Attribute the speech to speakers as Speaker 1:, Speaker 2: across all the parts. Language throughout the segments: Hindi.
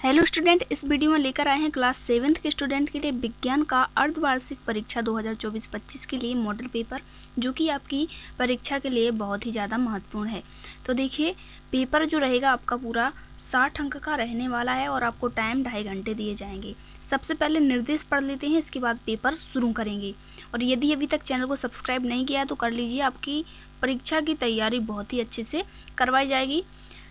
Speaker 1: हेलो स्टूडेंट, इस वीडियो में लेकर आए हैं क्लास 7th के स्टूडेंट के लिए विज्ञान का अर्धवार्षिक परीक्षा 2024-25 के लिए मॉडल पेपर, जो कि आपकी परीक्षा के लिए बहुत ही ज़्यादा महत्वपूर्ण है। तो देखिए, पेपर जो रहेगा आपका पूरा 60 अंक का रहने वाला है और आपको टाइम 2.5 घंटे दिए जाएंगे। सबसे पहले निर्देश पढ़ लेते हैं, इसके बाद पेपर शुरू करेंगे। और यदि अभी तक चैनल को सब्सक्राइब नहीं किया है तो कर लीजिए, आपकी परीक्षा की तैयारी बहुत ही अच्छे से करवाई जाएगी।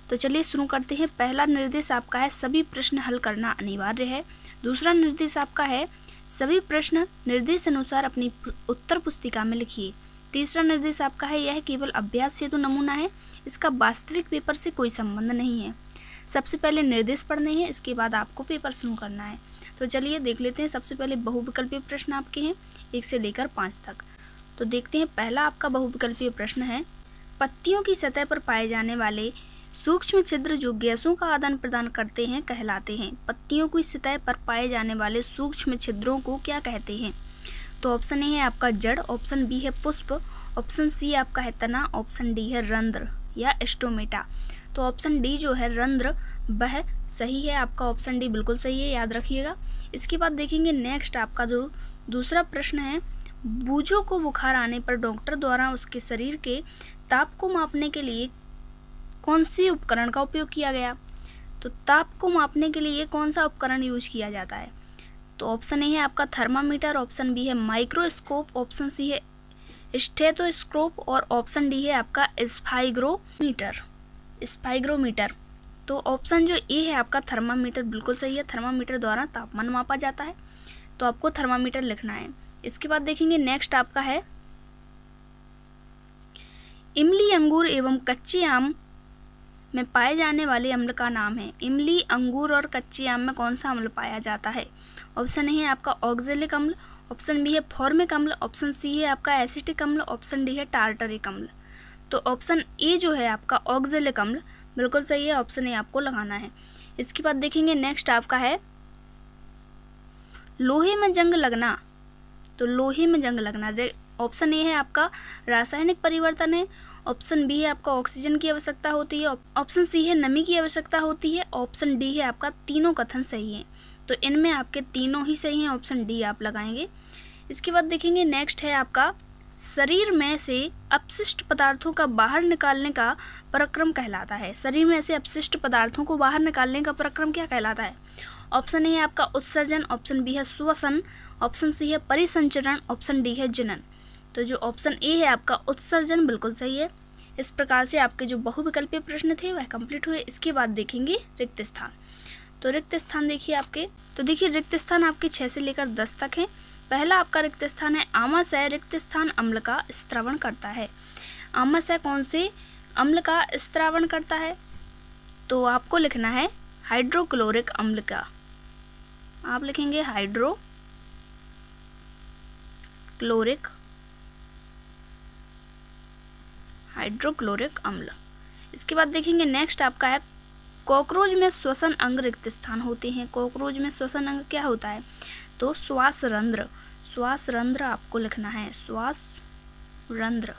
Speaker 1: तो चलिए शुरू करते हैं। पहला निर्देश आपका है सभी प्रश्न हल करना अनिवार्य है। दूसरा निर्देश आपका है सभी प्रश्न निर्देश अनुसार अपनी उत्तर पुस्तिका में लिखिए। तीसरा निर्देश आपका है यह केवल अभ्यास हेतु नमूना है, इसका वास्तविक पेपर से कोई संबंध नहीं है। सबसे पहले निर्देश पढ़ने हैं, इसके बाद आपको पेपर शुरू करना है। तो चलिए देख लेते हैं। सबसे पहले बहुविकल्पीय प्रश्न आपके हैं 1 से लेकर 5 तक। तो देखते हैं, पहला आपका बहुविकल्पीय प्रश्न है पत्तियों की सतह पर पाए जाने वाले सूक्ष्म छिद्र जो गैसों का आदान प्रदान करते हैं कहलाते हैं। पत्तियों की सतह पर पाए जाने वाले सूक्ष्म छिद्रों को क्या कहते हैं? तो ऑप्शन ए है आपका जड़, ऑप्शन बी है पुष्प, ऑप्शन सी आपका है तना, ऑप्शन डी है रंध्र या स्टोमेटा। तो ऑप्शन डी जो है रंध्र वह सही है, आपका ऑप्शन डी बिल्कुल सही है, याद रखिएगा। इसके बाद देखेंगे नेक्स्ट आपका जो दूसरा प्रश्न है, बूझों को बुखार आने पर डॉक्टर द्वारा उसके शरीर के ताप को मापने के लिए कौन सी उपकरण का उपयोग किया गया? तो ताप को मापने के लिए कौन सा उपकरण यूज किया जाता है? तो ऑप्शन ए है आपका थर्मामीटर, ऑप्शन बी है माइक्रोस्कोप, ऑप्शन सी है स्टेथोस्कोप और ऑप्शन डी है आपका स्पाइग्रोमीटर। तो ऑप्शन जो ए है आपका थर्मामीटर बिल्कुल सही है। थर्मामीटर द्वारा तापमान मापा जाता है, तो आपको थर्मामीटर लिखना है। इसके बाद देखेंगे नेक्स्ट आपका है इमली, अंगूर एवं कच्चे आम में पाए जाने वाले अम्ल का नाम है। इमली, अंगूर और कच्चे आम में कौन सा अम्ल पाया जाता है? ऑप्शन ए है आपका ऑक्जेलिक अम्ल, ऑप्शन बी है फॉर्मिक अम्ल, ऑप्शन सी है आपका एसिटिक अम्ल, ऑप्शन डी है टार्टरिक अम्ल। तो ऑप्शन ए जो है आपका ऑक्जेलिक अम्ल बिल्कुल सही है, ऑप्शन ए आपको लगाना है। इसके बाद देखेंगे नेक्स्ट आपका है लोहे में जंग लगना। तो लोहे में जंग लगना, ऑप्शन ए है आपका रासायनिक परिवर्तन है, ऑप्शन बी है आपका ऑक्सीजन की आवश्यकता होती है, ऑप्शन सी है नमी की आवश्यकता होती है, ऑप्शन डी है आपका तीनों कथन सही है। तो इनमें आपके तीनों ही सही हैं, ऑप्शन डी आप लगाएंगे। इसके बाद देखेंगे नेक्स्ट है आपका शरीर में से अपशिष्ट पदार्थों का बाहर निकालने का प्रक्रम कहलाता है। शरीर में से अपशिष्ट पदार्थों को बाहर निकालने का प्रक्रम क्या कहलाता है? ऑप्शन ए है आपका उत्सर्जन, ऑप्शन बी है श्वसन, ऑप्शन सी है परिसंचरण, ऑप्शन डी है जनन। तो जो ऑप्शन ए है आपका उत्सर्जन बिल्कुल सही है। इस प्रकार से आपके जो बहुविकल्पीय प्रश्न थे वह कंप्लीट हुए। इसके बाद देखेंगे रिक्त स्थान। तो रिक्त स्थान देखिए आपके, तो देखिए रिक्त स्थान आपके 6 से लेकर 10 तक हैं। पहला आपका रिक्त स्थान है आमाशय रिक्त स्थान अम्ल का स्त्रावण करता है। आमाशय कौन से अम्ल का स्त्रावण करता है? तो आपको लिखना है हाइड्रोक्लोरिक अम्ल का। आप लिखेंगे हाइड्रोक्लोरिक अम्ल। इसके बाद देखेंगे नेक्स्ट आपका है कॉकरोच में श्वसन अंग रिक्त स्थान होते हैं। कॉकरोच में श्वसन अंग क्या होता है? तो श्वास रंध्र आपको लिखना है, श्वास रंध्र,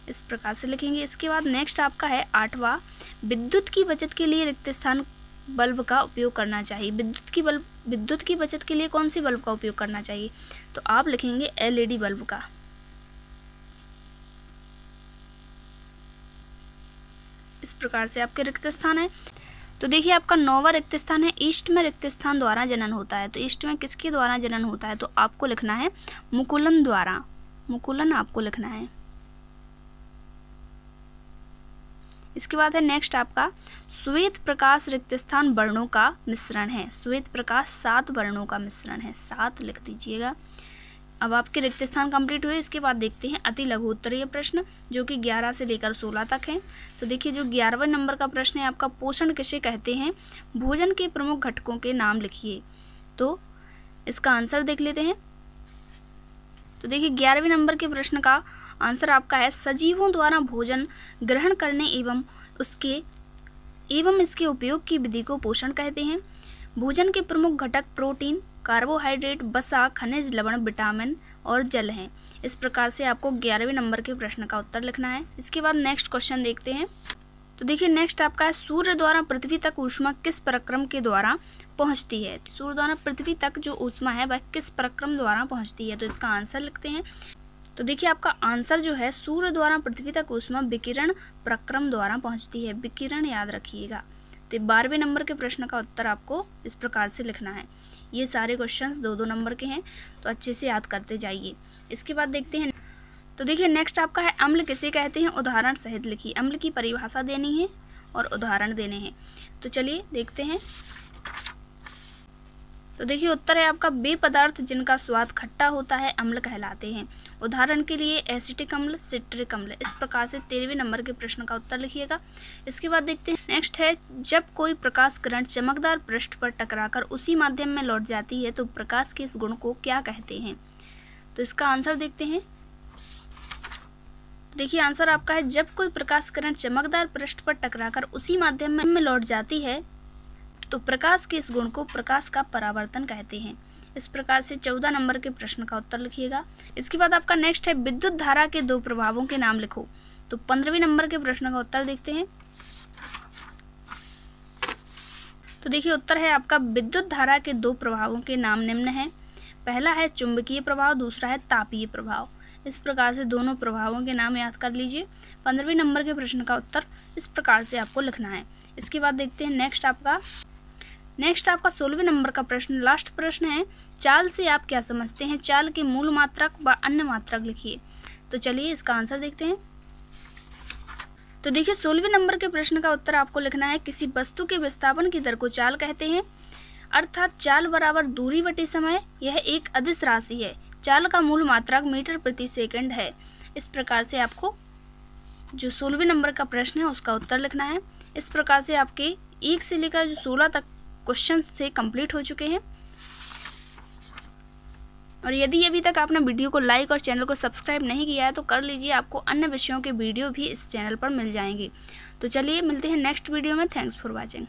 Speaker 1: इस प्रकार से लिखेंगे। इसके बाद नेक्स्ट आपका है 8वां, विद्युत की बचत के लिए रिक्त स्थान बल्ब का उपयोग करना चाहिए। विद्युत की बचत के लिए कौन सी बल्ब का उपयोग करना चाहिए? तो आप लिखेंगे LED बल्ब का। इस प्रकार से आपके रिक्त स्थान है। तो देखिए आपका 9वां रिक्त स्थान है ईस्ट में रिक्त स्थान द्वारा जनन होता है। तो ईस्ट में किसके द्वारा जनन होता है? तो आपको लिखना है मुकुलन द्वारा, मुकुलन आपको लिखना है। इसके बाद है नेक्स्ट आपका श्वेत प्रकाश रिक्त स्थान वर्णों का मिश्रण है। श्वेत प्रकाश 7 वर्णों का मिश्रण है, 7 लिख दीजिएगा। अब आपके रिक्त स्थान कंप्लीट हुए। इसके बाद देखते हैं अति लघु उत्तरीय प्रश्न, जो कि 11 से लेकर 16 तक हैं। तो देखिए जो 11वें नंबर का प्रश्न है आपका पोषण किसे कहते हैं? भोजन के प्रमुख घटकों के नाम लिखिए। तो इसका आंसर देख लेते हैं। तो देखिए 11वें नंबर के प्रश्न का आंसर आपका है सजीवों द्वारा भोजन ग्रहण करने एवं इसके उपयोग की विधि को पोषण कहते हैं। भोजन के प्रमुख घटक प्रोटीन, कार्बोहाइड्रेट, वसा, खनिज, लवण, विटामिन और जल हैं। इस प्रकार से आपको 11वें नंबर के प्रश्न का उत्तर लिखना है। इसके बाद नेक्स्ट क्वेश्चन देखते हैं। तो देखिए नेक्स्ट आपका है सूर्य द्वारा पृथ्वी तक ऊष्मा किस प्रक्रम के द्वारा पहुंचती है। सूर्य द्वारा पृथ्वी तक जो ऊष्मा है वह किस प्रक्रम द्वारा पहुंचती है। तो इसका आंसर लिखते हैं। तो देखिए आपका आंसर जो है सूर्य द्वारा पृथ्वी तक ऊष्मा विकिरण प्रक्रम द्वारा पहुंचती है। विकिरण याद रखिएगा। तो 12वें नंबर के प्रश्न का उत्तर आपको इस प्रकार से लिखना है। ये सारे क्वेश्चंस 2-2 नंबर के हैं, तो अच्छे से याद करते जाइए। इसके बाद देखते हैं। तो देखिए नेक्स्ट आपका है अम्ल किसे कहते हैं, उदाहरण सहित लिखिए। अम्ल की परिभाषा देनी है और उदाहरण देने हैं। तो चलिए देखते हैं। तो देखिए उत्तर है आपका वे पदार्थ जिनका स्वाद खट्टा होता है अम्ल कहलाते हैं। उदाहरण के लिए एसिटिक अम्ल, सिट्रिक अम्ल। इस प्रकार से 13वें नंबर के प्रश्न का उत्तर लिखिएगा। इसके बाद देखते हैं नेक्स्ट है जब कोई प्रकाश किरण चमकदार पृष्ठ पर टकराकर उसी माध्यम में लौट जाती है तो प्रकाश के इस गुण को क्या कहते हैं। तो इसका आंसर देखते हैं। देखिए आंसर आपका है जब कोई प्रकाश किरण चमकदार पृष्ठ पर टकराकर उसी माध्यम में लौट जाती है तो प्रकाश के इस गुण को प्रकाश का परावर्तन कहते हैं। इस प्रकार से 14 नंबर के प्रश्न का उत्तर लिखिएगा। इसके बाद आपका नेक्स्ट है विद्युत धारा के 2 प्रभावों के नाम लिखो। तो 15वें नंबर के प्रश्न का उत्तर देखते हैं। तो देखिए उत्तर है आपका विद्युत धारा के 2 प्रभावों के नाम निम्न है। पहला है चुंबकीय प्रभाव, दूसरा है तापीय प्रभाव। इस प्रकार से दोनों प्रभावों के नाम याद कर लीजिए। 15वें नंबर के प्रश्न का उत्तर इस प्रकार से आपको लिखना है। इसके बाद देखते हैं नेक्स्ट आपका 16वें नंबर का प्रश्न, लास्ट प्रश्न है चाल से आप क्या समझते हैं। चाल के मूल मात्रक व अन्य मात्रक लिखिए। तो चलिए इसका आंसर देखते हैं। तो देखिए 16वें नंबर के प्रश्न का उत्तर आपको लिखना है किसी वस्तु के विस्थापन की दर को चाल कहते हैं, अर्थात चाल बराबर दूरी बटे समय। यह एक अदिश राशि है। चाल का मूल मात्रक मीटर प्रति सेकंड है। इस प्रकार से आपको जो 16वें नंबर का प्रश्न है उसका उत्तर लिखना है। इस प्रकार से आपके 1 से लेकर जो 16 तक क्वेश्चन से कंप्लीट हो चुके हैं। और यदि अभी तक आपने वीडियो को लाइक और चैनल को सब्सक्राइब नहीं किया है तो कर लीजिए। आपको अन्य विषयों के वीडियो भी इस चैनल पर मिल जाएंगे। तो चलिए मिलते हैं नेक्स्ट वीडियो में। Thanks for watching.